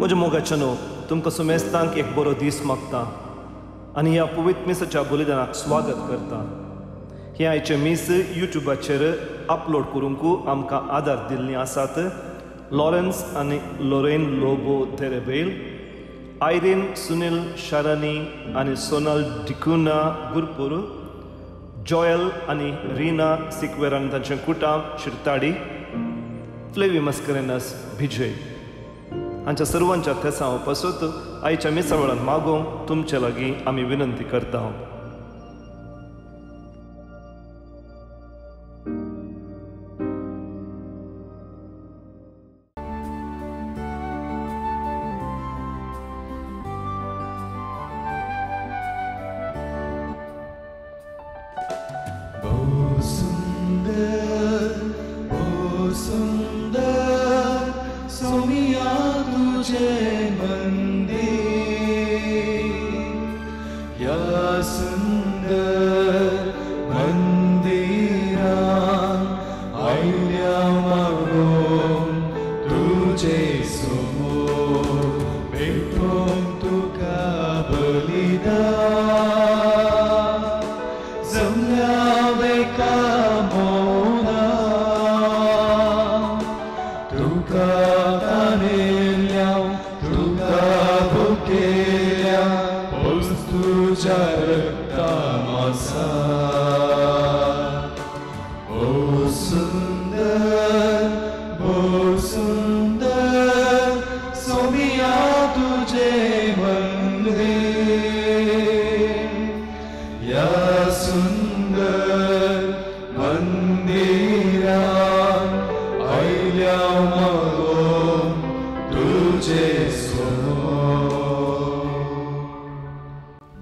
म्हज्या मोगाच्यानो तुमकां सुमेस्तांक एक बरो दीस मागता आनी ह्या पवित्र मिसाच्या बलिदानाक स्वागत करता. हे आयचे मीस युट्यूबाचेर अपलोड करूंकू आमकां आदार दिल्लीं आसात लॉरेन्स आनी लोरेन लोबो तेरेबेल, आयरीन सुनील शारानी आनी सोनल डिकुना गुरपूर, जॉयल आनी रिना सिक्वेर आनी तांचें कुटाम शिरताडी, फ्लेवी मस्करेनस भिजय हांच्या सर्वांच्या थेसां पासून आयच्या मिसा वेळान मागोवंक तुमचे लागीं आमी विनंती करता.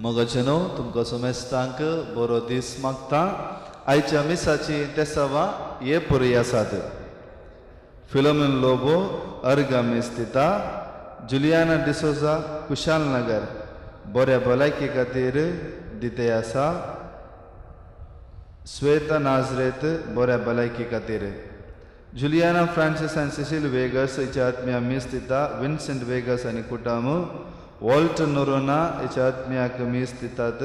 मोगाचेनो तुमकां सुमेस्तांक बरो दीस मागता. आयच्या मिसाची तेसावा हे पुरी आसात. फिलोमेन लोबो अर्गामी स्थिता, जुलियाना डिसोजा कुशाल नगर बऱ्या भलायकी खातीर दिते आसा. श्वेता नाजरेत बऱ्या भलायकी खातीर. जुलियाना फ्रांसिस आनी सिसील वेगस हेच्या आत्म्या मीस दिता. विन्सेंट वेगस आनी कुटाम. वॉल्टर नोरोना हेच्या आत्म्याक मीस दितात.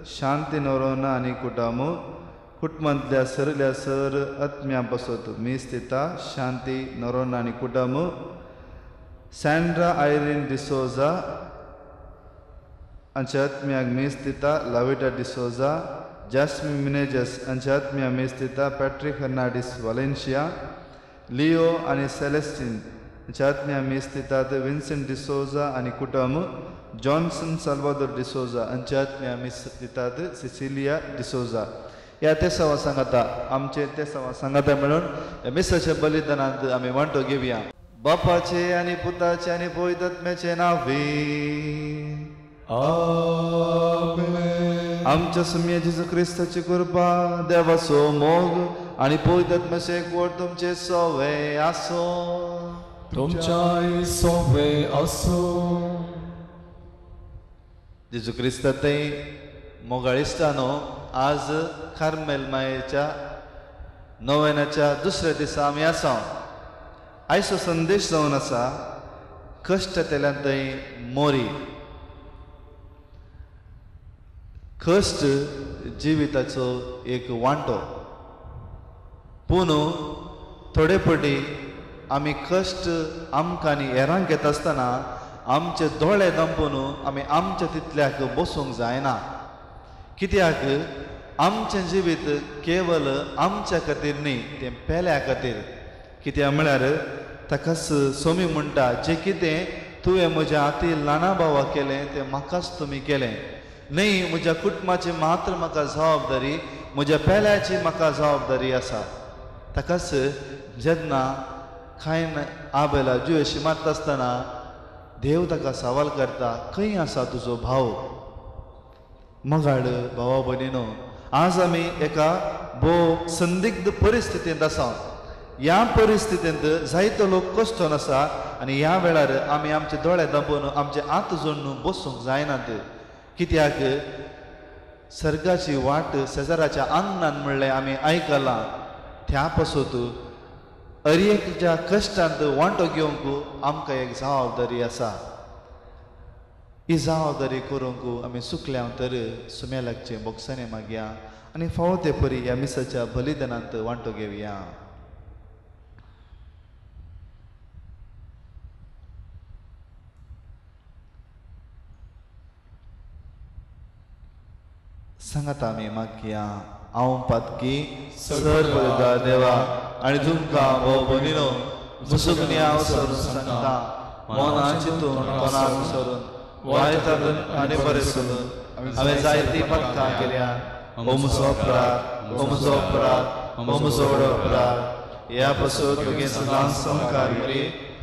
शांती नोरोना आनी कुटाम. कुटुंबांतल्या सरल्या सर आत्म्या पासून मीस दिता. शांती नोरोना आनी कुटाम. सॅन्ड्रा आयरीन डिसोजा हांच्या आत्म्याक मीस दिता. लाविटा डिसोजा. जॅस्मिन मिनेजस हांच्या आत्म्या मीस दिता. पॅट्रिक हर्नांडीस वालेन्शिया. लिओ आनी सेलेस्टीन हांच्या आत्म्या मीस दितात. विन्सेंट डिसोजा आनी कुटुंब. जॉन्सन साल्वादोर डिसोजा हांच्या आत्म्या मीस दितात. सिसिलिया डिसोजा. ह्या तेसावा सांगाता आमचे तेसावा सांगाता मेळून ह्या मिसाच्या बलिदानांत आमी वांटो घेवया. बापाचे आनी पुताचे आनी पवित्र आत्म्याचे नांवे. आमेन. आमच्या सम्य जेजू क्रिस्ताची कृपा, देवाचो मोग आनी पवित्र आत्म्याचो एकवट तुमचे सवे आसो. तुमच्याय सोबे आसो. जेजू क्रिस्ताते मोगाळिस्तानो, आज कार्मेल मायेच्या नोवेनाच्या दुसऱ्या दिसा आमी आसा. आयचो संदेश जावन आसा कश्ट केल्यांतय मोरी. कश्ट जिविताचो एक वांटो, पूण थोडे फावटी आमी कश्ट आमकां आनी हेरांक घेता आसतना आमचे दोळे दंपून आमी आमच्या तितल्याक बसूंक जायना. कित्याक आमचें जिवीत केवल आमच्या खातीर न्ही, तें पेल्या खातीर. कित्याक म्हळ्यार ताकाच सोमी म्हणटा, जें कितें तुवें म्हज्या हाती ल्हाना भावा केलें तें म्हाकाच तुमी केलें. न्ही म्हज्या कुटुंबाची मात्र म्हाका जबाबदारी, म्हज्या पेल्याची म्हाका जबाबदारी आसा. ताकाच जेन्ना कायन आबेला जुयेशी मारता आसतना देव ताका सवाल करता, खंय आसा तुजो भाव? मगाड भावा भयणीनो, आज आमी एका भोव संदिग्ध परिस्थितींत आसा. ह्या परिस्थितींत जायतो लोक कश्टोन आसा आनी ह्या वेळार आमी आमचे दोळे दांबून आमचे हात जोडून बसूंक जायनात. कित्याक सर्गाची वाट शेजाराच्या अन्नान म्हणलें आमी आयकलां. त्या पासून अर्येच्या कश्टांत वांटो घेवंक आमकां एक जबाबदारी आसा. ही जबाबदारी करूंक आमी सुकल्या तर सुमेलाचे बोक्सांनी मागया आनी फावो ते परी ह्या मिसाच्या बलिदानांत वांटो घेवया. सांगात आमी मागया. हांव पातकी सर्वदा देवा आनी तुमकां हो भगिनो मुसुगणी हांव सरून सांगता. मना चिंतून मनाक सरून वायतातून आनी बरें करून हांवें जायतीं पातकां केल्या. हो म्हजो अपराध, हो म्हजो अपराध, हो म्हजो व्हड अपराध. ह्या पासून तुगे सदांच संस्कार करी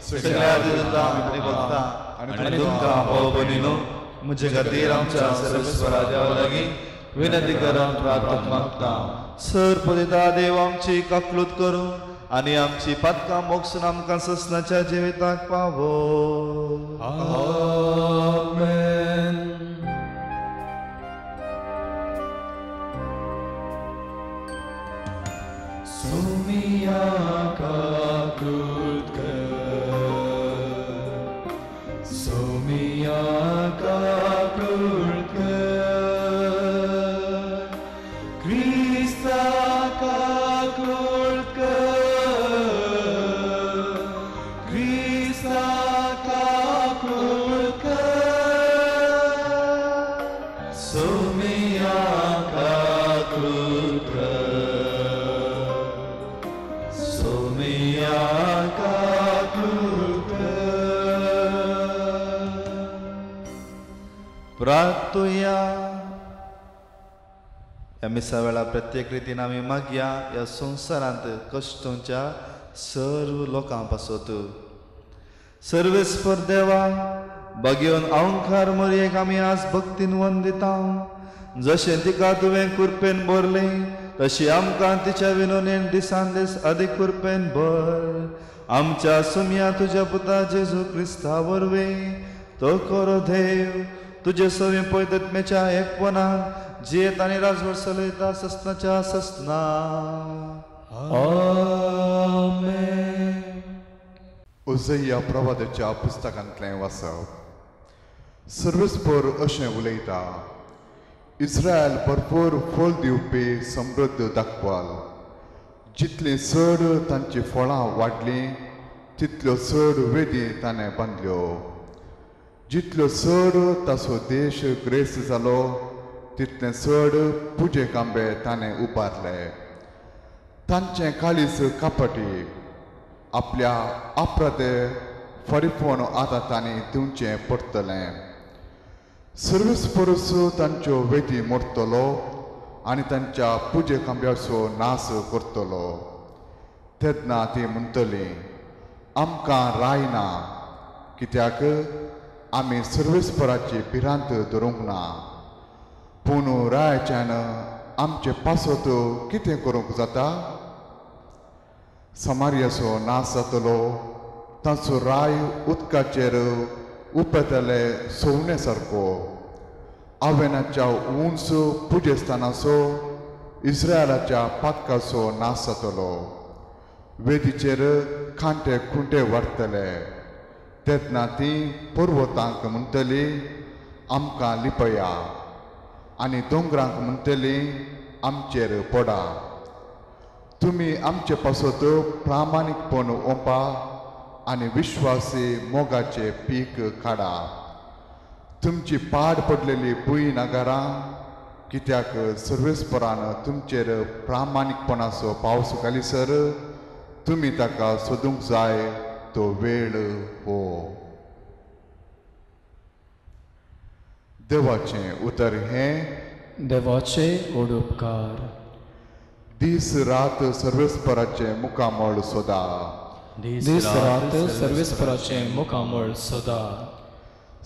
सगळ्या दिवता आनी भक्ता आनी तुमकां हो भगिनो म्हजे खातीर आमच्या सर्वेस्वरा देवा लागीं विनंती करून प्रार्थना मागता. सर्वपिता देव आमची काकलूत करून आनी आमची पातकां मोगसून आमकां ससनाच्या जिविताक पावो. आमेन. सुमिया काकलूत कर, सुमिया काकलूत कर. Krista kakult कर, Krista kakult कर. Somiya kakult कर, Somiya kakult कर. प्रार्थुया. ह्या मिसा वेळा प्रत्येक रितीन आमी मागया ह्या संवसारांत कश्टांच्या सर्व लोकां पासत. सर्वेस्पर देवा बगेवन अहंकार मरयेक आमी आज भक्तीन वंदिता. जशें तिका तुवें कुरपेन भरलें तशी आमकां तिच्या विनोनेन दिसान दीस अदीक कुरपेन भर. आमच्या सुमया तुज्या पुता जेजू क्रिस्ता वरवीं तो करो देव तुजे सवे पवित्रत्मेच्या एकपणान जियेत आनी राजवट चलयता ससनाच्या ससना. आमेन. उजय्या प्रवादाच्या पुस्तकांतलें वाचप. सर्वेस्पर अशें उलयता. इस्रायल भरपूर फळ दिवपी समृद्ध दाखवाल. जितलीं चड तांची फळां वाडलीं तितल्यो चड वेदी ताणें बांदल्यो. जितल्यो चड ताचो देश ग्रेस जालो तितलें चड पुजे कांबे ताणें उबारले. तांचें काळीज कापटी आपल्या अपराधे फरिफोन आतां तांणी दिवचें पडटलें. सर्वेस्परस तांच्यो वेदी मोडटलो आनी तांच्या पुजे कांब्याचो नाश करतलो. तेन्ना ती म्हणटलीं आमकां राय ना कित्याक आमी सर्वेस्पराची भिरांत धरूंक ना. पूण रायाच्यान आमचे पासत कितें करूंक जाता? समार्याचो नाश जातलो. ताचो राय उदकाचेर उपेतले सोवणे सारको. आवेनाच्या उंच पुजेस्थानाचो इस्रायलाच्या पातकाचो नाश जातलो. वेदीचेर खांटे खुंटे वाडटले. तेन्ना ती पर्वतांक म्हणटली आमकां लिपया आनी दोंगरांक म्हणटली आमचेर पडा. तुमी आमचे पासत प्रामाणीकपण ओंपा आनी विश्वासी मोगाचे पीक काडा. तुमची पाड पडलेली बुई नागारां कित्याक सर्वेस्परान तुमचेर प्रामाणीकपणाचो पावस घालीसर तुमी ताका सोदूंक जाय तो वेळ हो. देवाचें उतर हें. देवाचे व्हड उपकार. दीस रात सर्वेस्पराचे मुखामळ सोदा. दीस रात सर्वेस्पराचे मुखामळ सोदा.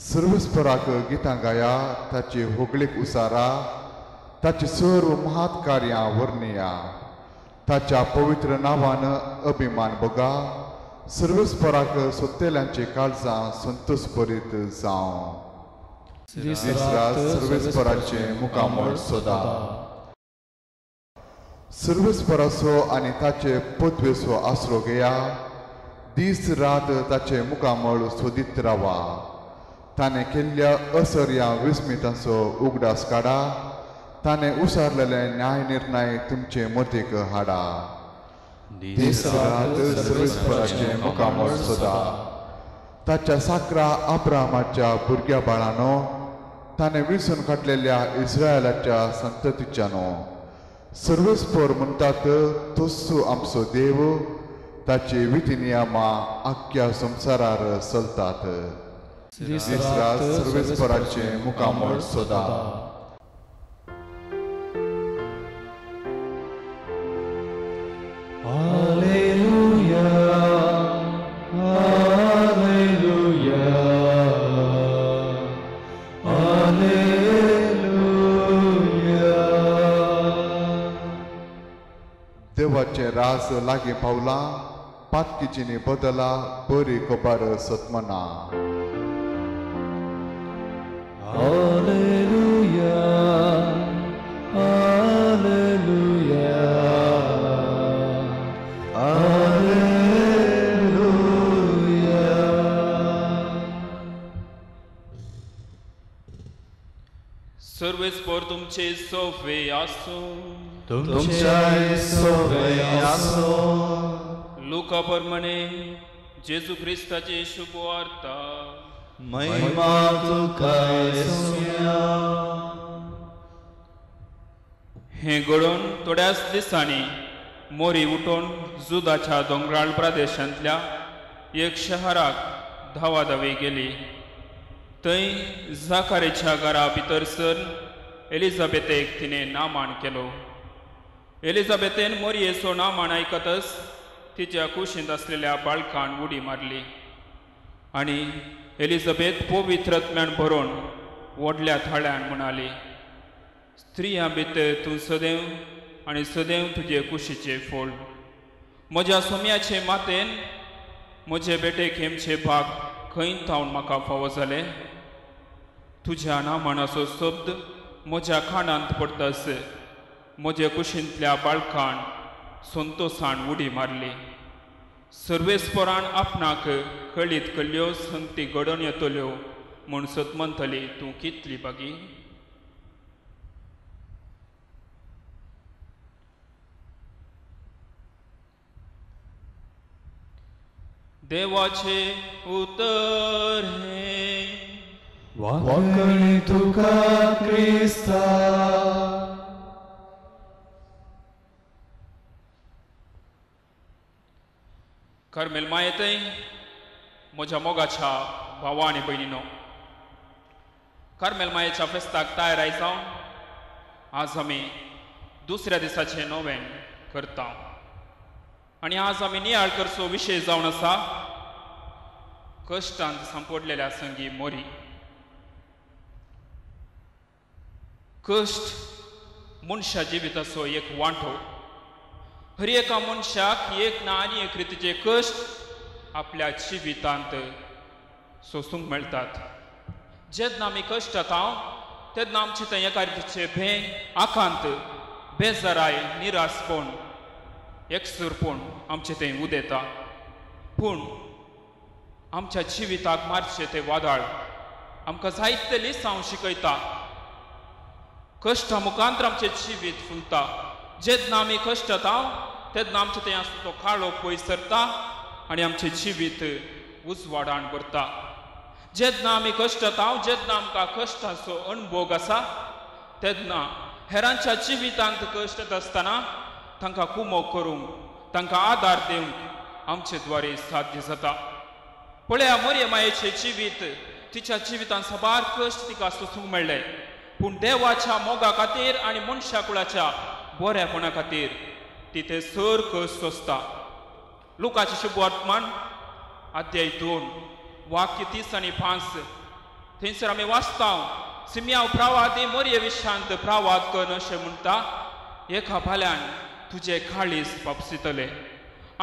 सर्वेस्पराक गितां गाया. ताची होगळीक उसारा. ताची सर्व महात कार्यां वर्णिया. ताच्या पवित्र नांवान अभिमान बगा. सर्वेस्पराक सोदतेल्यांची काळजां संतोश भरीत जावं. दीस रात सर्वेस्पराचे मुखामळ सोदा. सर्वेस्पराचो आनी ताचे पदवेचो आसरो घेया दीस रात ताचे मुखामळ सोदीत रावा ताणें केल्ल्या असर्या विस्मितांचो उगडास काडा ताणें उसारलेले न्याय निर्णय तुमचे मतीक हाडा दीस रात सर्वेस्पराचे मुखामळ सोदा ताच्या साकरा अब्रामाच्या भुरग्या बाळानो ताणें विसरून काडलेल्या इस्रायलाच्या संततीच्यानो सर्वेस्पर म्हणटात तोच आमचो देव ताची विधी नियमां आख्या संवसारार चलतात दीस रात सर्वेस्पराचे मुखामळ सोदा देवाचे राज लागी पावला पातकीची बदला बरी खबर सत्मना Alleluia, Alleluia, Alleluia. सर्वेस्पर तुमचे सोवे आसूं तुमच्या सोवे आसो लुका प्रमाणे जेजू ख्रिस्ताची शुभ वार्ता महिमा तुका येसुया हे घडोवन थोड्याच दिसांनी मोरी उठोवन जुदाच्या दोंगराळ प्रदेशांतल्या एक शहराक धावाधावी गेली थंय जाकारेच्या घरा भितर सर एलिझाबेथेक तिणें नामान केलो एलिझाबेथेन मोरयेचो नामान आयकतच तिच्या कुशींत असलेल्या बाळकान उडी मारली आनी एलिझाबेथ पवित्रत्म्यान भरून व्हडल्या थाळ्यान म्हणाली स्त्रियां भितर तूं सदैव आनी सदैव तुजे कुशीचे फळ म्हज्या सोम्याचे मातेन म्हजे बेटेक हेमचे भाग खंय थावन म्हाका फावो जाले तुज्या नामानाचो शब्द म्हज्या कानांत पडटस म्हजे कुशींतल्या बाळकान संतोषान उडी मारली सर्वेस्परान आपणाक कळीत कल्ल्यो संगती घडोवन येतल्यो म्हूण सतमंतली तूं कितली बागी देवाचे उतर हे वाकणी तुका क्रिस्ता कार्मेल मायेतय म्हज्या मोगाच्या भावा आनी भयणीनो कार्मेल मायेच्या फेस्ताक तयार आयजावन आज आमी दुसऱ्या दिसाचें नोवें करता आनी आज आमी नियाळ करचो विशय जावन आसा कश्टांत सांपडलेल्या संगी मोरी कश्ट मनशा जिविताचो एक वांटो हर एका मनशाक एक ना आनी एक रितीचे कश्ट आपल्या जिवितांत सोसूंक मेळटात जेन्ना आमी कश्टांत तेन्ना आमचे थंय एका रितीचे भें आकांत बेजाराय निरासपण एकसुरपण आमचे थंय उदेता पूण आमच्या जिविताक मारचे ते वादळ आमकां जायते लिसांव शिकयता कश्टा मुखांतर आमचें जिवीत फुलता जेन्ना आमी कश्टांत तेन्ना आमचे थंय आसता तो काळोख पयस सरता आनी आमचें जिवीत उजवाडान भरता जेन्ना आमी कश्टांत जेन्ना आमकां कश्टाचो अणभव आसा तेन्ना हेरांच्या जिवितांत कश्ट आसतना तांकां कुमोग करूंक तांकां आदार दिवंक आमचे द्वारे साध्य जाता पळया मोरये मायेचें जिवीत तिच्या जिवितांत साबार कश्ट तिका सोसूंक मेळ्ळे पूण देवाच्या मोगा खातीर आनी मनशा कुळाच्या बऱ्यापणा खातीर ती ते सर कश्ट सोंसता लुकाचें शुभ वर्तमान अध्याय 2 वाक्य 30 आनी 5 थंयसर आमी वाचता सिमिया प्रावादी मोरये विशांत प्रावाद कर अशें म्हणटा एका फाल्यान तुजे काळीज पापसितले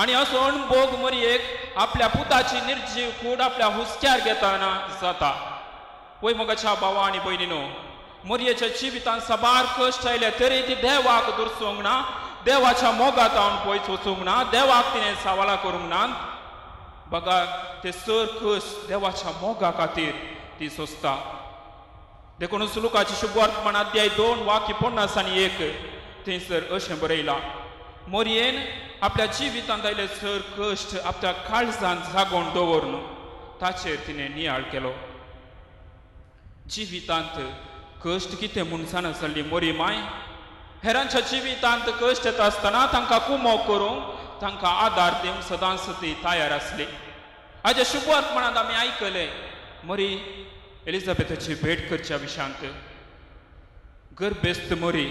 आनी असो अणभव मोरयेक आपल्या पुताची निर्जीव कूड आपल्या हुस्क्यार घेतना जाता वय मोगाच्या भावा आनी भयणीनो मोरयेच्या जिवितांत साबार कश्ट आयले तरी ती देवाक दुरसोंक ना देवाच्या मोगात हांव पयस वचूंक ना, देवाक तिणें सवालां करूंक ना. बघा ते सर कश्ट देवाच्या मोगा खातीर ती सोंसता. देखून लुकाची शुभवर्तमान अध्याय 2 वाक्य 50 आनी 1 थंयसर अशें बरयलां. मोरयेन आपल्या जिवितांत आयले सर कश्ट आपल्या काळजांत जागोवन दवरून ताचेर तिणें नियाळ केलो. जिवितांत कश्ट कितें म्हूण जाणासली मोरी माय हेरांच्या जिवितांत कश्ट येता आसतना तांकां कुमो करूंक, तांकां आदार दिवंक सदांच ती तयार आसली. हाच्या शुभवर्तमानांत आमी आयकले मोरी एलिझाबेथाची भेट करच्या विशयांत. गर्भेस्त मोरी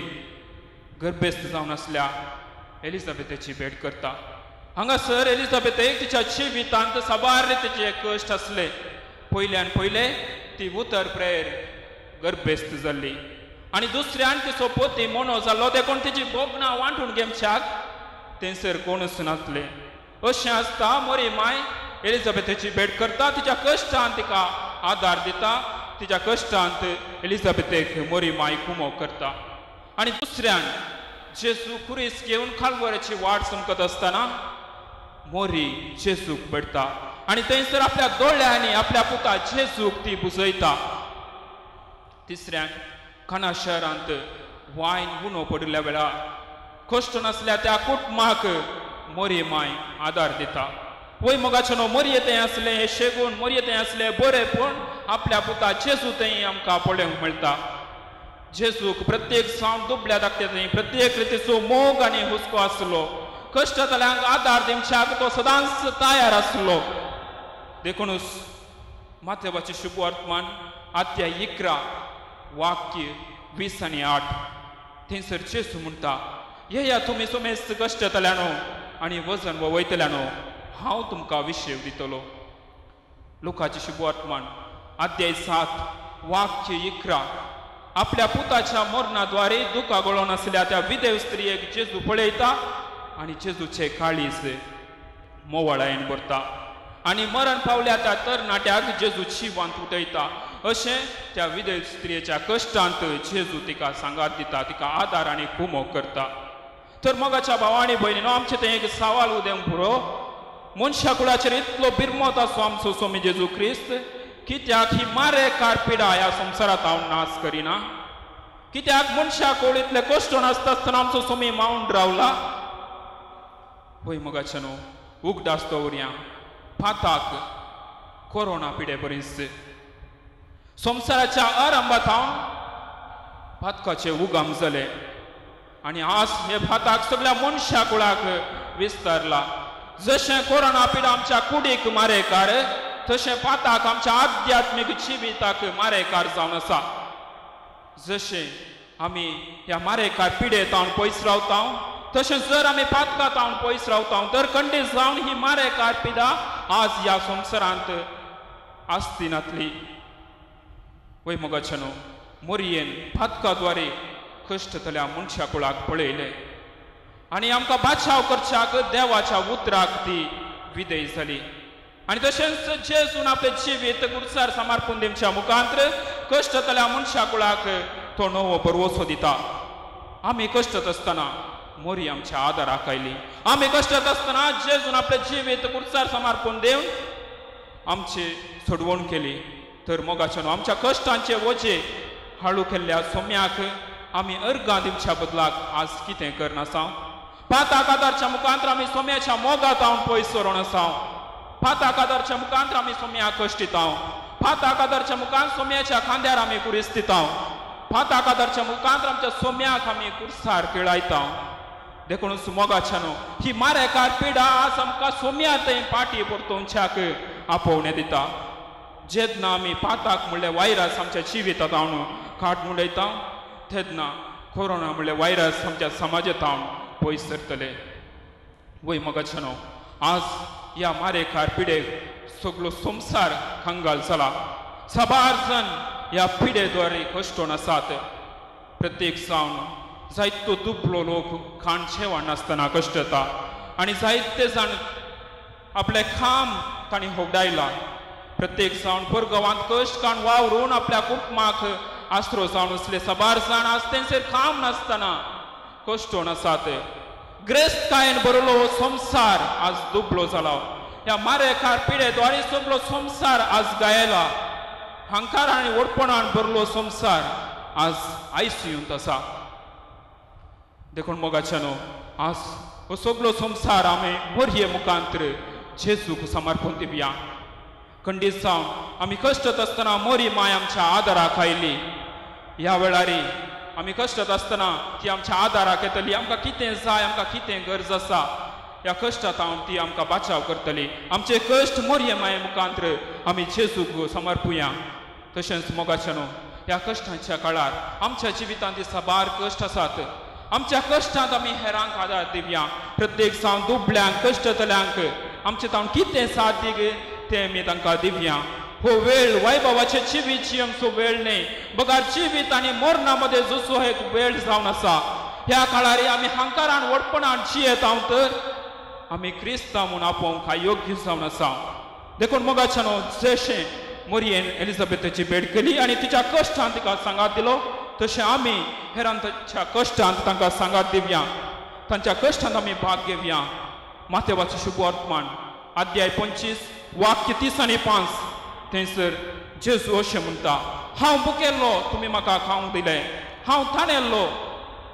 गर्भेस्त जावन आसल्या एलिझाबेथाची भेट करता. हांगासर एलिझाबेथेक तिच्या जिवितांत साबार तिचे कश्ट आसले. पयल्यान पयले ती उतर प्रेर गर्भेस्त जाल्ली आनी दुसऱ्यान तिचो पोती मोनो जाल्लो. देखून तिची भोगणां वांटून घेवच्याक थंयसर कोणूच नासले. अशें आसता मोरी माय एलिझाबेथाची भेट करता, तिच्या कश्टांत तिका आदार दिता, तिच्या कश्टांत एलिझाबेथेक मोरी माय कुमो करता. आनी दुसऱ्यान जेजू कुरीस घेवन खालवऱ्याची वाट समकत आसतना मोरी जेजूक भेटता आनी थंयसर आपल्या दोळ्यांनी आपल्या पुता जेजूक ती बुजयता. तिसऱ्यान खाना शहरांत वायन उणो पडिल्ल्या वेळार कश्ट नासल्या त्या कुटुंबाक मोरी माय आदार दिता. वय मोगाचें न्हू मोरये थंय आसले हे शेगून मोरये थंय आसले बरें, पूण आपल्या पुता जेजू थंय आमकां पळोवंक मेळटा. जेजूक प्रत्येक सावन दुबल्या धाकट्या थंय प्रत्येक रितीचो मोग आनी हुस्को आसलो. कश्टतल्यांक आदार दिवच्याक तो सदांच तयार आसलो. देखूनच माथेवाची शुभवर्तमान अध्याय 11 वाक्य 20 आनी 8 थंयसर जेजू म्हणटा, येया तुमी सोमेस्त कश्टतल्यानो आनी वजन वयतल्यानो, हांव तुमकां विशेव दितलो. लुकाची शुभवर्तमान अध्याय 7 वाक्य 11 आपल्या पुताच्या मरणाद्वारे दुखा गळोवन आसल्या त्या विधेव स्त्रियेक जेजू पळयता आनी जेजूचे काळीज मोवाळायेन भरता आनी मरण पावल्या त्या तरणाट्याक जेजू जिवांत उठयता. अशें त्या विधेव स्त्रियेच्या कश्टांत जेजू तिका सांगात दिता, तिका आदार आनी कुमो करता. तर मोगाच्या भावा आनी भयणीनो, आमचे थंय एक सवाल उदेंक पुरो. मनशा कुळाचेर इतलो बिरमत आसो आमचो स्वामी जेजू क्रिस्त, कित्याक ही मारेकार पिडा ह्या संवसारांत हांव नाश करिना? कित्याक मनशा कुळ इतले कश्ट नासता आसतना आमचो स्वामी मावून रावला? पळय मोगाचे न्हू, उगडास दवरया फाताक कोरोना पिडे बरीच. संवसाराच्या आरंभात हांव फातकाचे उगम जाले आनी आज हे फाताक सगळ्या मनशा कुळाक विस्तारला. जशें कोरोना पिडा आमच्या कुडीक मारेकार, तशें फाताक आमच्या आध्यात्मीक जिविताक मारेकार जावन आसा. जशें आमी ह्या मारेकार पिडेत हांव पयस रावता, तशें जर आमी फातकात हांव पयस रावता तर खंडीत जावन ही मारेकार पिडा आज ह्या संवसारांत आसती नातली. वय मोगाचे न्हू, मोरयेन फातकाद्वारे कश्टतल्या मनशा कुळाक पळयले आनी आमकां बाचाव करच्याक देवाच्या उतराक ती विधेय जाली. आनी तशेंच जेजून आपले जिवीत गुरसार समर्पण दिवच्या मुखांतर कश्टतल्या मनशा कुळाक तो नवो परवसो दिता. आमी कश्टत आसतना मोरी आमच्या आदाराक आयली. आमी कश्टत आसतना जेजून आपले जिवीत गुरसार समर्पण दिवन आमची सोडवण केली. तर मोगाचे न्हू, आमच्या कश्टांचे वजे हाळू केल्ल्या सोम्याक आमी अर्गां दिवच्या बदलाक आज कितें करनासा? फाताक आदारच्या मुखांतर आमी सोम्याच्या मोगात हांव पयस सरोन आसा. फाताक आदारच्या मुखांतर आमी सोम्याक कश्ट दिता. फाताक आदारच्या मुखांत सोम्याच्या खांद्यार आमी कुरीस दिता. फाताक आदारच्या मुखांतर आमच्या सोम्याक आमी कुर्सार खेळायता. देखूनच मोगाचे न्हू, ही मारेकार पिडा आज आमकां सोम्या थंय पाटी परतोवच्याक आपोवणें दिता. जेन्ना आमी फाताक म्हणले वायरस आमच्या जिवितांत हांव काडून उडयता, तेन्ना कोरोना म्हणले वायरस आमच्या समाजांत हांव पयस सरतले. वय मोगाचे न्हू, आज ह्या मारेकार पिडेक सगळो संवसार कंगाल जाला. साबार जण ह्या पिडेद्वारे कश्टून आसात. प्रत्येक जावन जायतो दुबळो लोक खाण जेवण नासतना कश्ट येता आनी जायते जाण आपले खाम तांणी होगडायला. प्रत्येक जावन परगांवांत कश्ट काण वावरून आपल्या कुटुंबाक आसरो जावन असले साबार जाण आज तेंचेर खाम नासतना कश्टून आसात. ग्रेस्तायेन बरलो संसार आज दुबलो जाला ह्या मारेकार पिढेद्वारे सगळो संसार आज गायला हंकार आणि ओडपणान भरलो संसार आज आयसीयूंत आसा देखून मोगाच्यानो आज हो सगळो संसार आमी मोरये मुखांतर जेजूक समर्पण दिवया खंडीत जावन आमी कश्टात आसतना मोरी माय आमच्या आदाराक आयली ह्या वेळारी आमी कश्टात आसतना ती आमच्या आदाराक येतली आमकां कितें जाय आमकां कितें गरज आसा ह्या कश्टात हांव ती आमकां बचाव करतली आमचे कश्ट मोरये माये मुखांतर आमी जेजूक समर्पुया तशेंच मोगाच्यानो ह्या कश्टांच्या काळार आमच्या जिवितांत दिसाभार कश्ट आसात आमच्या कश्टांत आमी हेरांक आदार दिवया प्रत्येक जावन दुबळ्यांक कश्टतल्यांक आमचे तावन कितें साथ दिग तें आमी तांकां दिवया हो वेळ वैभवाचे जिवीतची आमचो वेळ न्ही बगार जिवीत आनी मरणा मध्ये जसो एक वेळ जावन आसा ह्या काळार आमी हंकारान वडपणान जियेत हांव तर आमी क्रिस्तांव म्हूण आपोवंक योग्य जावन आसा देखून मोगाच्यानो जशें मोरयेन एलिझाबेथाची भेट केली आनी तिच्या कश्टांत तिका सांगात दिलो तशें आमी हेरांच्या कश्टांत तांकां सांगात दिवया तांच्या कश्टांत आमी भाग घेवया माथेवाचें शुभ वर्तमान अध्याय 25 वाक्य 30 आनी 5 थंयसर जेजू अशें म्हणटा हांव भुकेल्लो तुमी म्हाका खावंक दिलें हांव थाणेल्लो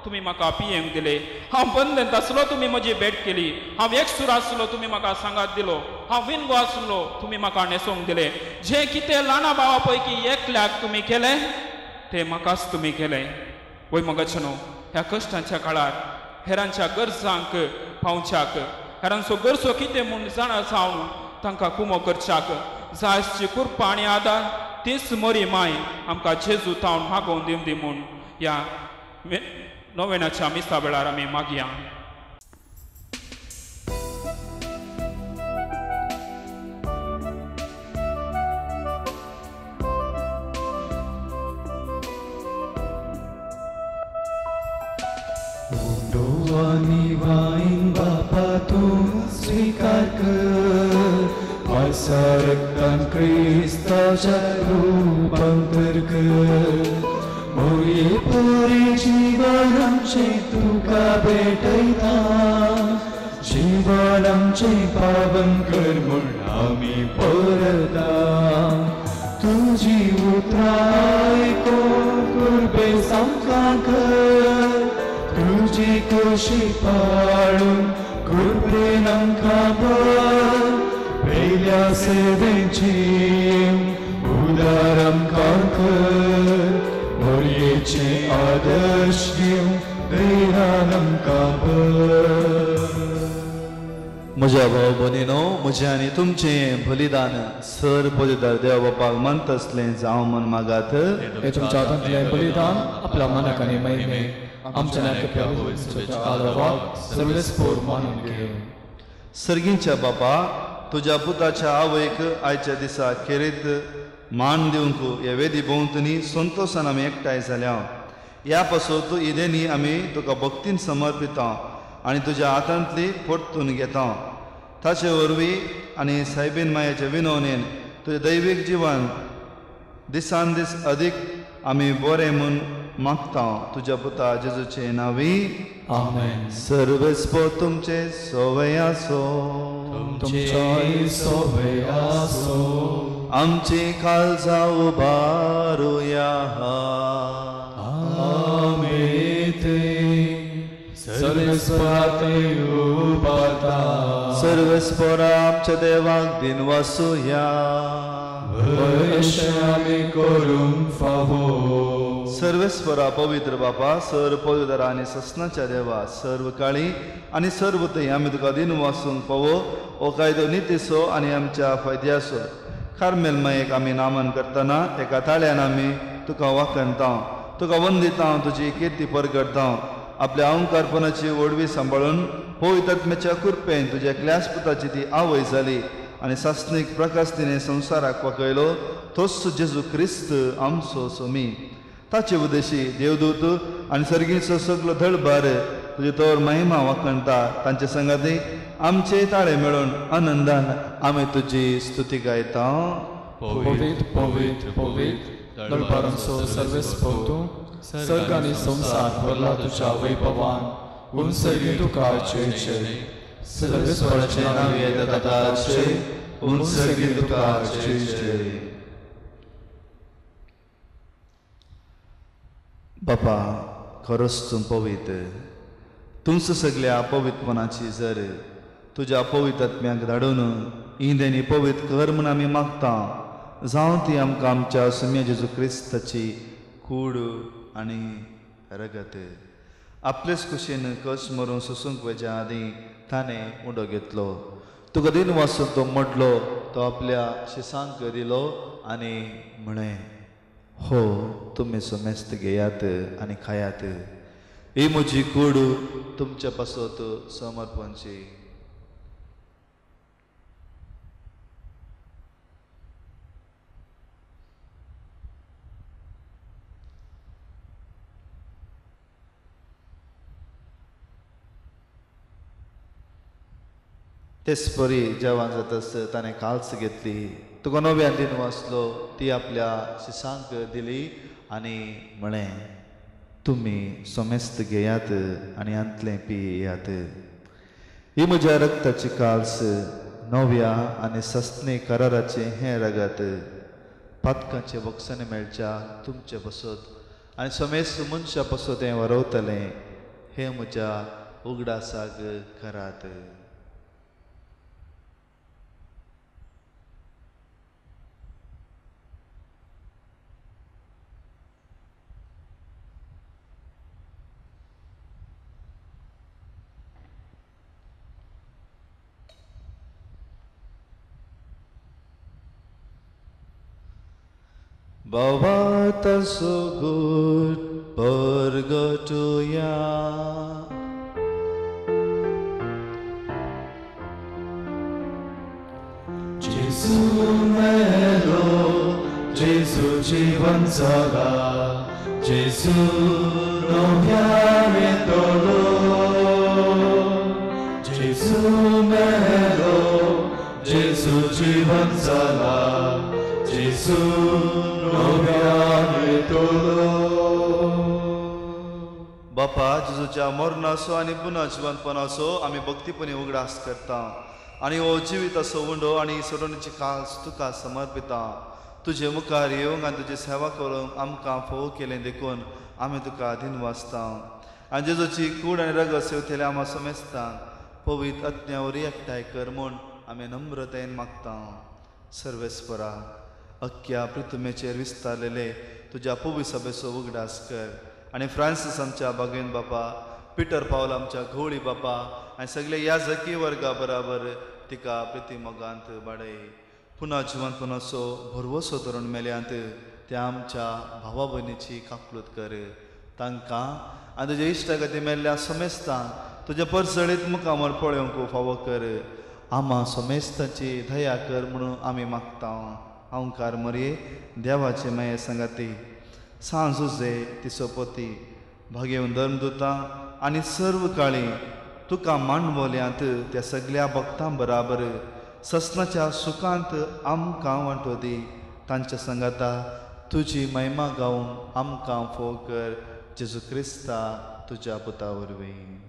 तुमी म्हाका पियेंक दिले हांव बंदलेंत आसलो तुमी म्हजी भेट केली हांव एकसूर आसलो तुमी म्हाका सांगात दिलो हांव विणगो आसलो तुमी म्हाका न्हेसोवंक दिले जें कितें ल्हाना भावा पैकी एकल्याक तुमी केलें तें म्हाकाच तुमी केलें वय मोगाच्यानो ह्या कश्टांच्या काळार हेरांच्या गरजांक पावच्याक हेरांचो गरजो कितें म्हूण जाणा जावन तांकां कुमो करच्याक जाय आसची कृपा आनी आदार तीच मोरी माय आमकां जेजू तावन मागोवन दिवं दी म्हूण ह्या नोवेनाच्या मिसा वेळार आमी मागया आणि वाईन बापा तू स्वीकार कर माझा रक्तान ख्रिस्ताच्या रूपांतर कर मोये पुरी जीवन आमचे तुका भेटयता जीवन आमचे पावन कर म्हूण आमी परता तुजी उतरां आयकून कुर्बेस आमकां कर तुझी कुशी पाळून कृपेन आमकां भर पयल्या सेवेची उदार आमकां कर मोरयेचे आदर्श घेवन देहान आमकां भर म्हज्या भाव भयणीनो म्हजें आनी तुमचें बलिदान सर पदवीदार देवा बापाक मानत असलें जावं म्हण मागात हे तुमच्या हातांतलें बलिदान आपल्या मनाक आनी महिमे आमच्या नायकाच्या आदराक सर्वेस्पोर मानून घे सर्गींच्या बापा तुज्या पुताच्या आवयक आयच्या दिसा खेरीत मान दिवंक ह्या वेदी भोंवतणी संतोशान आमी एकठांय जाल्या ह्या पासून इदेनी आमी तुका भक्तीन समर्पिता आनी तुज्या हातांतली परतून घेता ताचे वरवीं आनी सायबीन मायेच्या विनवणेन तुजें दैवीक जिवन दिसान दीस अदीक आमी बरें म्हूण मागता तुज्या पुता जेजूचे नांवी आमेन सर्वेस्पोर तुमचे सोवय आसो तुमचे सोवय आसो आमची काळजां उबारुया सर्वेस्पराते उबारता सर्वेस्पोरा आमच्या देवाक दिन वासुया आमी करूंक फावो सर्वेस्परा पवित्र बापा सर पवित्र आनी ससनाच्या देवा सर्व काळी आनी सर्व थंय आमी तुका दिन वासूंक फावो हो कायदो नितीसो आनी आमच्या फायद्याचो कार्मेल मायेक आमी नामन करतना एका ताळ्यान आमी तुका वाखणता तुका वंदिता तुजी किर्ती परगडता आपल्या अहंकारपणाची ओडवी सांबाळून पवित्रात्म्याच्या कृपेन तुज्या एकल्याच पुताची ती आवय जाली आनी सासनीक प्रकाशतीने संवसाराक वाकयलो तोच जेजू क्रिस्त आमचो सोमी ताचे उदेशी देवदूत आनी सर्गीचो सगळो धडभार तुजे तोर महिमा वाखणटा तांचे संगाती आमचे ताळे मेळून आनंदान आमी तुजी स्तुती गायता पवित्र पवित्र पवित्र दळपारांचो सर्वेस्पोर तूं सर्ग आनी संवसार भरला तुज्या वैभवान उंसर्गी तुका जय जय सर्वेस्पराचे नाव येता उंसर्गी तुका जय जय. बापा खरोच तूं पवित्र, तूंच सगळ्या अपवित्रपणाची जर तुज्या पवित्र आत्म्याक धाडून इंदेनी पवित्र कर म्हूण आमी मागता. जावं ती आमकां आमच्या सुम्या जेजू क्रिस्ताची कूड आनी रगत आपलेच कुशीन कश मरून सुसूंक वेच्या आदीं ताणें उडो घेतलो. तुका दिन वाचून तो मोडलो, तो आपल्या शिसांक दिलो आनी म्हळें, हो तुमी सोमेस्त घेयात आनी खायात. ही म्हजी कूड तुमच्या पासत समर्पणची. तेच परी जेवण जातास ताणें काल्स घेतली, तुका नव्यान दिन वाचलो, ती आपल्या शिसांक दिली आनी म्हळें, तुमी सोमेस्त घेयात आनी अंतलें पियेयात. ही म्हज्या रक्ताची काल्स, नव्या आनी सस्ने कराराचें हें रगत, पातकांचे वखसाने मेळच्या तुमचे पासत आनी सोमेस्त मनशा पासत हें वरवतलें. हें म्हज्या उगडासाक करात. Bhavata so good, Purgatoya. Jesu melo, Jesu जीवन जगा, Jesu noviare tolo. Jesu melo, Jesu जीवन जगा, Jesu बापा जेजूच्या मरणाचो आनी पुन्हा जिवंतपणाचो आमी भक्तीपणी उगडास करता आनी हो जिविताचो उंडो आनी सोडणीची कास तुका समर्पिता. तुजे मुखार येवंक आनी तुजी सेवा करूंक आमकां फोव केलें देखून आमी तुका दिन वाचता. आनी जेजूची कूड आनी रगत सेवतले आम्हा समेस्तांक पवित्र आत्म्यावर एकठांय कर म्हूण आमी नम्रतेन मागता. सर्वेस्परा अख्ख्या पृथ्वीचेर विस्तारलेले तुज्या पवित्र सभेचो उगडास कर आनी फ्रांसीस आमच्या बागेन बापा, पिटर पावल आमच्या घोळी बापा आनी सगळे याजकी वर्गा बराबर तिका प्रितीमोगांत बाडय. पुन्हा जिवंतपणाचो भरवसो धरून मेल्यांत त्या आमच्या भावा भयणीची काकलूत कर. तांकां आनी तुज्या इश्टा खातीर मेल्ल्या समेस्तांक तुज्या परसळीत मुखामोर पळोवंक फावो कर. आम्हा समेस्तांची दया कर म्हणून आमी मागता. अवंकार मरये देवाचे माये संगाती, सांजुजे तिचो पोती, भाग्यवन धर्मदूतां आनी सर्व काळी तुका मांडवल्यांत त्या सगळ्या भक्तां बराबर ससनाच्या सुखांत आमकां वांटो दी. तांच्या संगाता तुजी महिमा गावन आमकां फोव कर. जेजू क्रिस्ता तुज्या पुता वरवीं.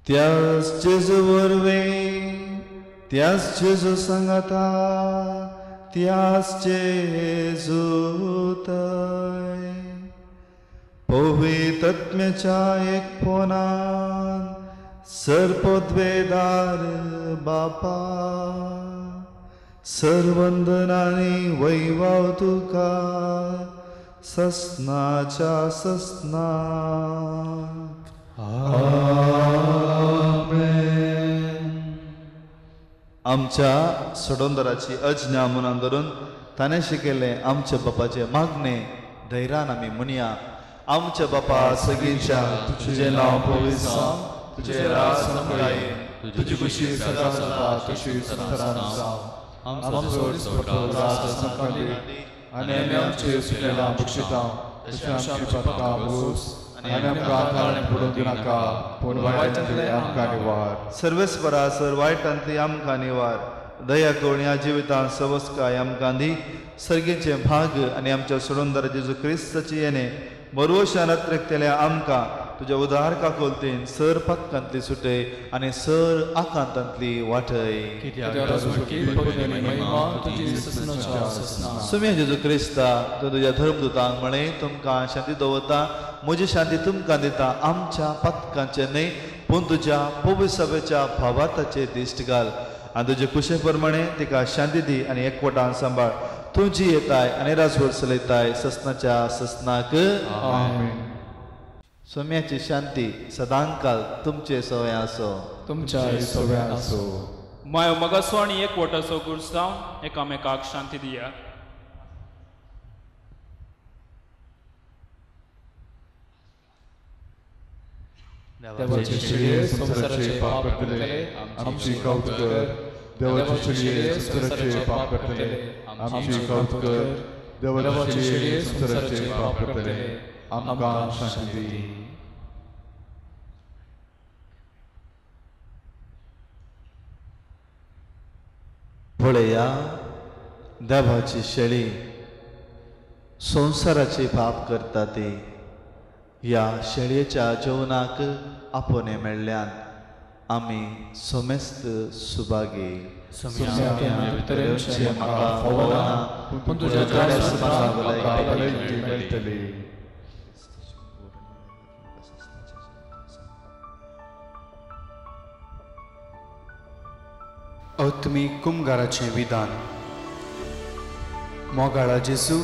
त्याच जेजू वरवीं, त्याच जेजू संगाता, त्याच जेजू थंय पवित्र आत्म्याच्या एकपणान सर्पोद्वेदार बापा, सर्वंदनांनी वैभव तुका ससनाच्या ससना. आमच्या सोडोंदराची अज्ञा मनान धरून ताणें शिकयलें आमच्या बापाचे मागणे धैर्यान आमी म्हणया. आमच्या बापा सगळींच्या तुजें नांव पवित्र जावं, तुजें राज नमये, तुजी खुशी सदां जाता तशी संतरान जावं. आमचो दिसपटलो रात संकळी आनी आमी आमचे सुटलेला बक्षिता तशें आमची पत्ता भूस आनी आमकां आतां पडूंक दिनाका, पूण वायटांतले आमकां निवार. सर्वेस्परा सर वायटांतली आमकां निवार. दया करून ह्या जिवितांत सवस्काय आमकां दी सर्गेचे भाग आनी आमच्या सोडूनदार जेजू क्रिस्ताची येणे बरोवशान रत्रेकतेल्या आमकां तुज्या उदार काकोलतेन सर पथकांतली सुटय आनी सर आकांतांतली वाटय. सुम्या जेजू क्रिस्ता तूं तुज्या धर्मदुतांक म्हळें तुमकां शांती दवरता म्हजी शांती तुमकां दिता आमच्या पथकांचे न्हय पूण तुज्या पवित्र सभेच्या भावार्थाचेर दिश्ट घाल आनी तुजे कुशे प्रमाणे तिका शांती दी आनी एकवटान सांबाळ. तुजी येताय आनी राजवट चलयताय ससनाच्या ससनाक. सोम्याची शांती सदांकाल तुमचे सवय आसो. तुमच्या सवय आसो. मायो मगासो आनी एकवटाचो गूण जावन एकामेकाक शांती दिया. देवाचे शिळे संसाराचे पाप करतले आमची कौतुक कर. देवाचे शिळे संसाराचे पाप करतले आमची कौतुक कर. देवाचे शिळे संसाराचे पाप करतले आमकां शांती दी. पळया देवाची शेळी संसाराचे पाप करता ती ह्या शेळयेच्या जेवणाक आपोने मेळ्ळ्यान आमी सोमेस्त सुभागी. अवतमी कुमगाराचें विधान. मोगाळा जेजू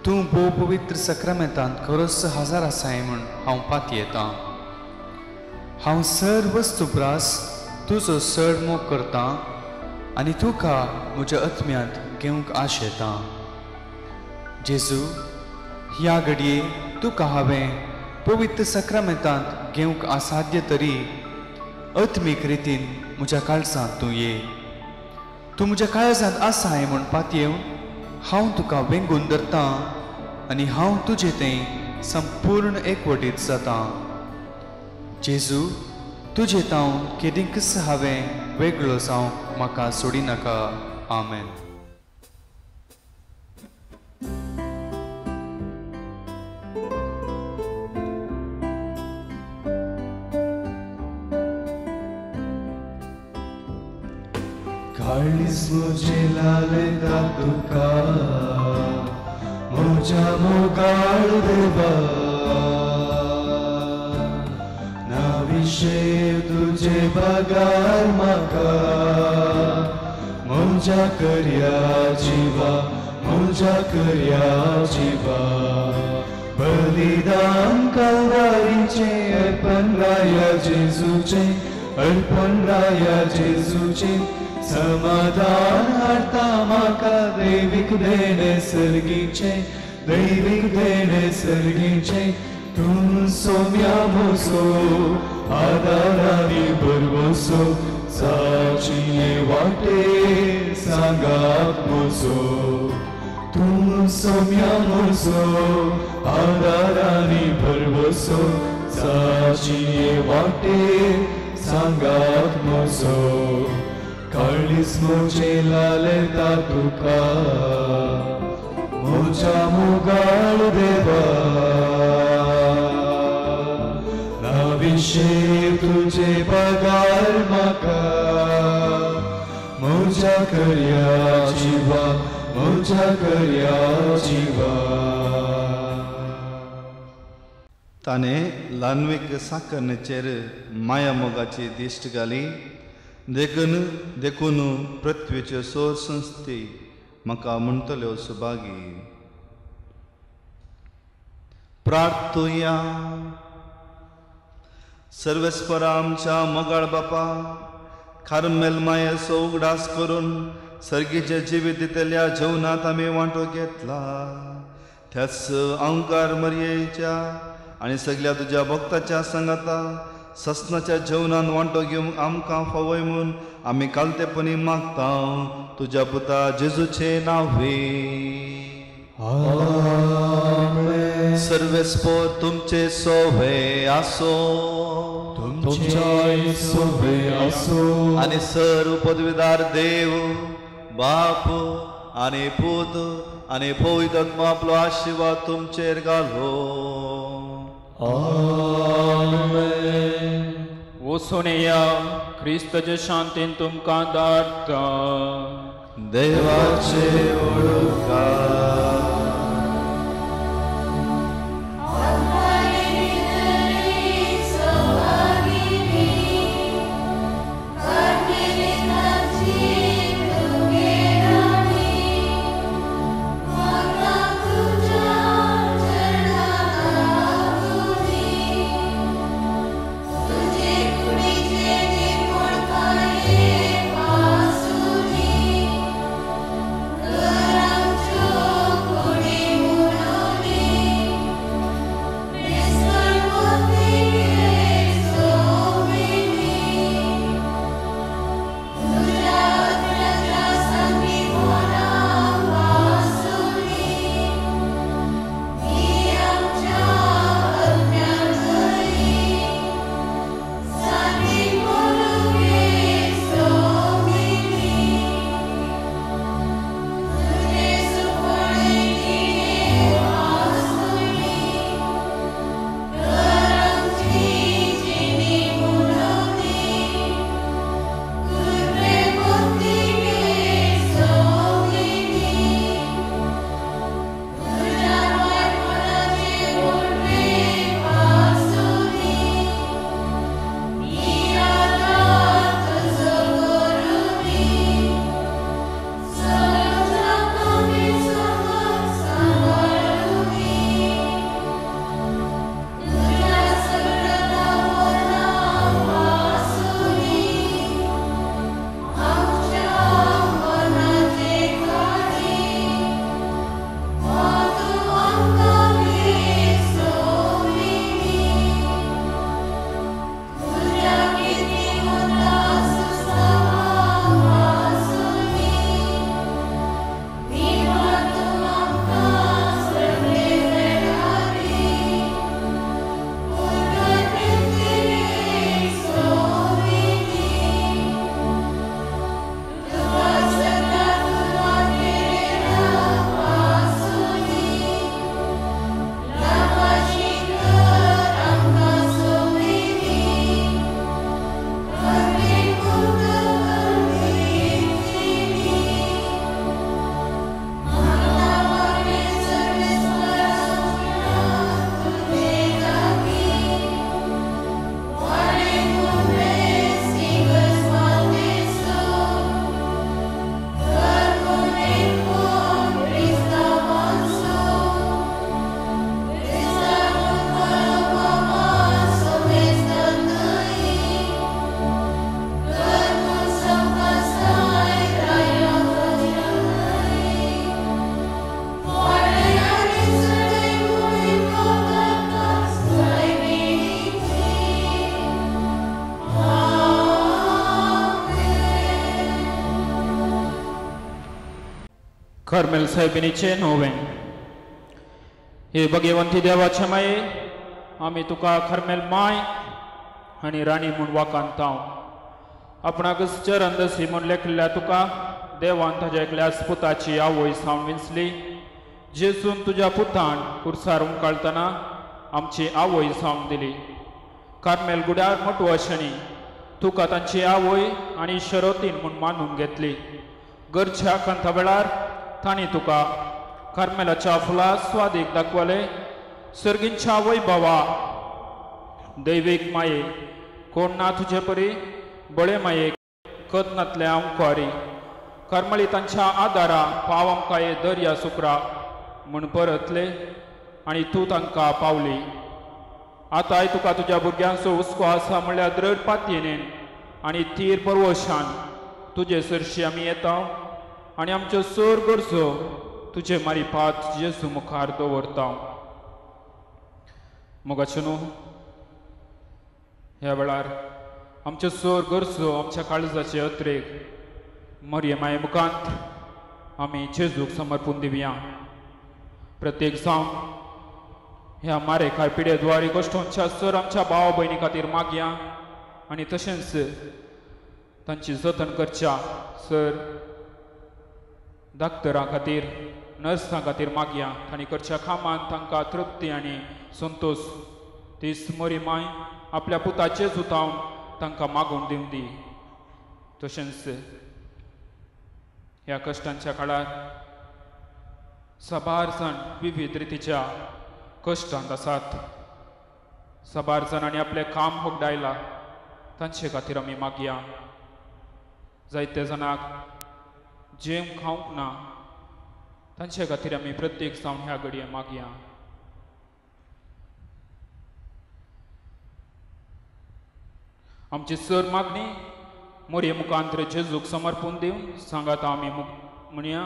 तूं भोव पवित्र सक्रामेंतांत खरोच हजर आसाय म्हूण हांव पाती येतां. हांव सर वस्तुप्रास तुजो चड मोग करतां आनी तुका म्हज्या आत्म्यांत घेवंक आश येता. जेजू ह्या घडये तुका हांवें पवित्र सक्रामेंतांत घेवंक असाध्य तरी आत्मीक रितीन म्हज्या काळजांत तूं ये. तूं म्हज्या काळजांत आसाय म्हूण पातयेवन हांव तुका वेंगून धरतां आनी हांव तुजें तें संपूर्ण एकवटीत जातां. जेजू तुजे तावन केदींकच हांवें वेगळो जावंक म्हाका सोडी नाका. आमेन. काळीज म्हजे लालता तुका म्हज्या मोगाळ देवा. नाविशेव तुजे बगार म्हाका म्हज्या कर्या जिवा म्हज्या कर्या जिवा. बलिदान कल्वारीचें अर्पण राया जेजूचें अर्पण राया जेजूचें समाधान हाडटा म्हाका दैवीक देणे सर्गीचें दैवीक देणे सर्गीचें. तूं सोम्या म्हजो आदार आनी बरवसो साचिये वाटे सांगात म्हजो. तूं सोम्या म्हजो आदार आनी बरवसो साचिये वाटे सांगात म्हजो. काळीज म्हजे लालता तुका म्हज्या मोगाळ देवा. नाविशेव तुजे बगार म्हाका म्हज्या कर्या जिवा म्हज्या कर्या जिवा. ताणें ल्हानवेक साकरणेचेर माया मोगाची दिश्ट घाली. देखून पृथ्वीच्यो सोर संस्थी म्हाका म्हणटल्यो सुभागी. प्रार्थुया. सर्वेस्परा आमच्या मोगाळ बापा खारमेल मायेचो उगडास करून सर्गीचे जिवीत दितल्या जेवणात आमी वांटो घेतला. त्याच अहंकार मर्येच्या आनी सगळ्या तुज्या भक्ताच्या संगाता ससनाच्या जेवणान वांटो घेवंक आमकां फावय म्हूण आमी कालतेपणी मागता तुज्या पुता जेजूचे नांवे. सर्वेस्पोर तुमचे सोवे आसो. तुमच्या सोबे असो आनी सर्व पदवीदार देव बाप आनी पूत आनी पवित्र आत्मा आपलो आशिर्वाद तुमचेर घालो. आमेन. वचून या क्रिस्ताचे शांतीन तुमकां धाडटा. देवाचे ओळखार. Carmel साहेबिनीचे नोवें. हे भगवंती देवाचे माये आमी तुका खरमेल माय आनी राणी म्हूण वाकांताव. आपणाक चरंदसी म्हूण लेखिल्ल्या तुका देवान ताच्या एकल्या पुताची आवय सावन विंचली. जेसून तुज्या पुतान कुर्सार उमकाळतना आमची आवय सावन दिली. कार्मेल गुड्यार मटवाशणी तुका तांची आवय आनी शरोतीन म्हूण मानून घेतली. गरच्या कांता वेळार तांणी तुका कार्मेलाच्या फुला स्वादीक दाखवले. सर्गींच्या वैभवा दैवीक माये कोण ना तुजे परी बळे माये कदनातल्या अंकुआरी. कार्मली तांच्या आदारा पाव आमकां हे दर्या सुकरा म्हूण परतले आनी तूं तांकां पावली. आतांय तुका तुज्या भुरग्यांचो हुस्को आसा म्हणल्यार द्रड पातयेन आनी तीर परवशान तुजे सरशी आमी येता आनी आमच्यो सर गरजो तुजे मारिपात जेजू मुखार दवरता. मोगाचे न्हू ह्या वेळार आमच्यो सर गरजो आमच्या काळजाचे अत्रेक मरियमाये मुखांत आमी जेजूक समर्पून दिवया. प्रत्येक जावन ह्या मारेकार पिढ्याद्वारे गोश्टांच्या सर आमच्या भाव भयणी खातीर मागया आनी तशेंच तांची जतन करच्या सर डाक्टरां खातीर नर्सां खातीर मागया तांणी करच्या कामान तांकां तृप्ती आनी संतोष तीच मोरी माय आपल्या पुताचे उतावन तांकां मागून दिवन दी तशेंच ह्या कश्टांच्या काळार सबार जाण विविध रितीच्या कश्टांत आसात सबार जाणांनी आपलें काम होगडायलां तांचे खातीर आमी मागया जायते जाणांक जेम खावंक ना तांचे खातीर आमी प्रत्येक जावन ह्या घडये मागया आमची सर मागणी मोरये मुखांतर जेजूक समर्पून दिवन सांगात आमी म्हणया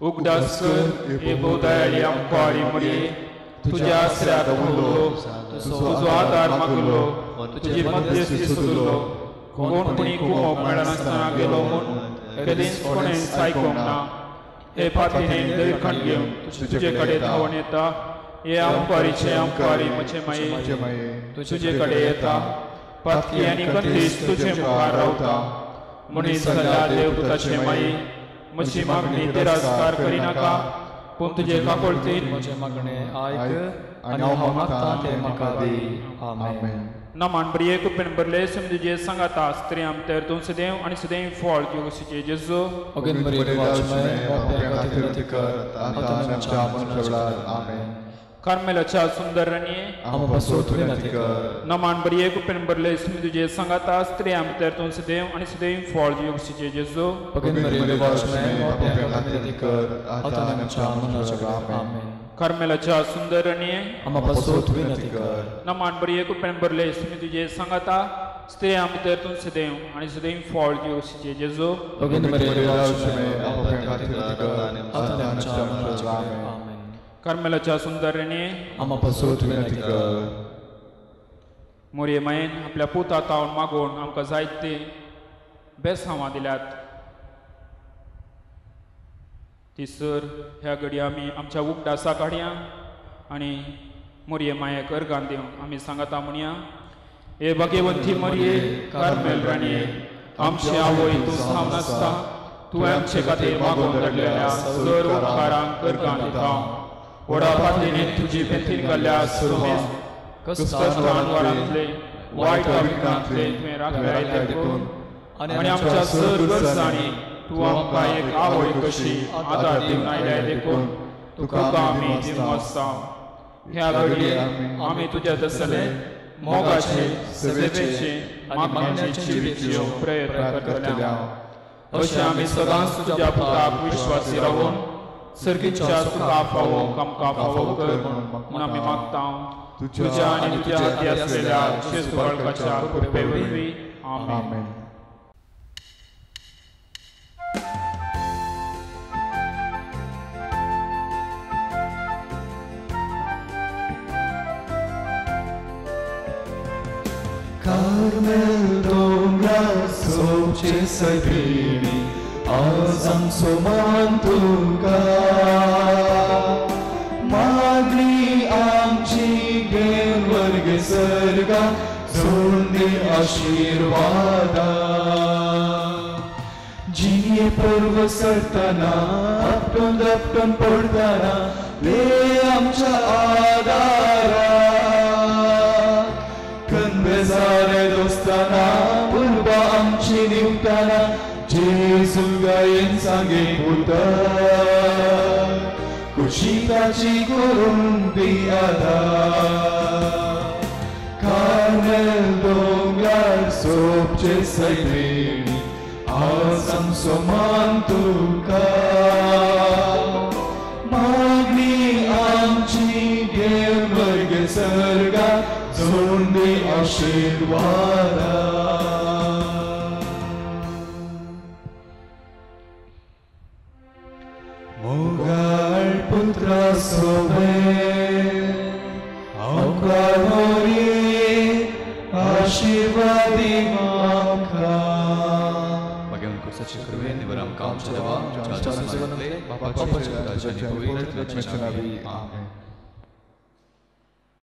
उगडास कर हे बोदयाळी आमकारी मोरये तुज्या आसऱ्यात उरलो तुजो आदार मागलो तुजी मध्यस्थी सुरलो कोणी कुमोक मेळनासतना गेलो म्हूण केदींच कोणें आयकोंक ना हे फाटीने दैरखंड घेवन तुजे कडेन धांवून येता हे आमकारीचे आमकारी म्हजे माये तुजे कडेन येता पातकी आनी कंदीस तुजे मुखार रावता मनीस जाल्यार देवपुताचे माये म्हजी मागणी तिरस्कार करिनाका पूण तुजे काकुळतीन म्हजें मागणें आयक आनी हांव मागतां तें म्हाका दी आमेन नमान बरी कुपेन बरले समजुजे सांगाता स्त्री आमतेर तूं सदैव आनी सदैव फळ दिवसीचे जेजू अगेन बरी आमेन कार्मेलाच्या सुंदर राणीये नमान बरी कुपेन बरले समजुजे सांगाता स्त्री आमतेर तूं सदैव आनी सदैव फळ दिवसीचे जेजू अगेन बरी आमेन कार्मेलाच्या सुंदर राणीये नमान बरी कुपेन बरले तुझे सांगाता स्त्री आमतेर तूं सदैव आनी सदैव फळ दिवसीचे जेजू कार्मेलाच्या सुंदर राणीये मोरये मायेन आपल्या पुता तावन मागोवन आमकां जायते बेसांवां दिल्यात ती सर ह्या घडी आमी आमच्या उगडासा काडया आनी मोरये मायेक अर्गान दिवन आमी सांगता म्हणया हे भाग्यवंती मोरये कार्मेल राणीये आमची आवय तूं सावन आसता तुवें आमचे खातीर मागोवन धाडलेल्या सर उपकारांक अर्गान दिता व्हडा फाटलीने तुजी बेथीन घाल्ल्या सुरमेस कश्टान वरांतले वायट विघ्नांतले तुवें राखल्याय देखून आनी आमच्या सर गरजांनी तूं आमकां एक आवय कशी आदार दिवन आयल्याय देखून तुका आमी दिवन आसता ह्या घडये आमी तुज्या दसले मोगाचे सेवेचे मागण्याचे जिवीच्यो प्रयत्न करतल्या अशें आमी सदांच तुज्या पुताक विश्वासी रावून सर्गीच्या सुखा फावो आमकां फावो कर म्हूण आमी मागता तुज्या आनी तुज्या हाती आसलेल्या जेजू बाळकाच्या कृपे वरवीं आमेन Carmel dombra soce sabini azam soman tuka magli amchi gen varge sarga zundi ashirvada जिये पर्व सरताना आपटून दपटून पडताना ले आमच्या आदारा कंदे दोस्ताना उर्बा आमची निवताना जेजू गायन सांगे पुता कुशिकाची करून पियादा कार्मेल दोंगरार सोपचे सैरेणी आजम सोमान तुका मागणी आमची घेवन वर्गे सर्गा जोडली आशीर्वादा मोगाळ पुत्रा सोबे आमकां मोरी आशीर्वादी माका सची कृपे निवर आमकां आमच्या देवा ज्याच्या नावांतले बापाचे पुत्राचे आणि पवित्र आत्म्याचे नावे आमेन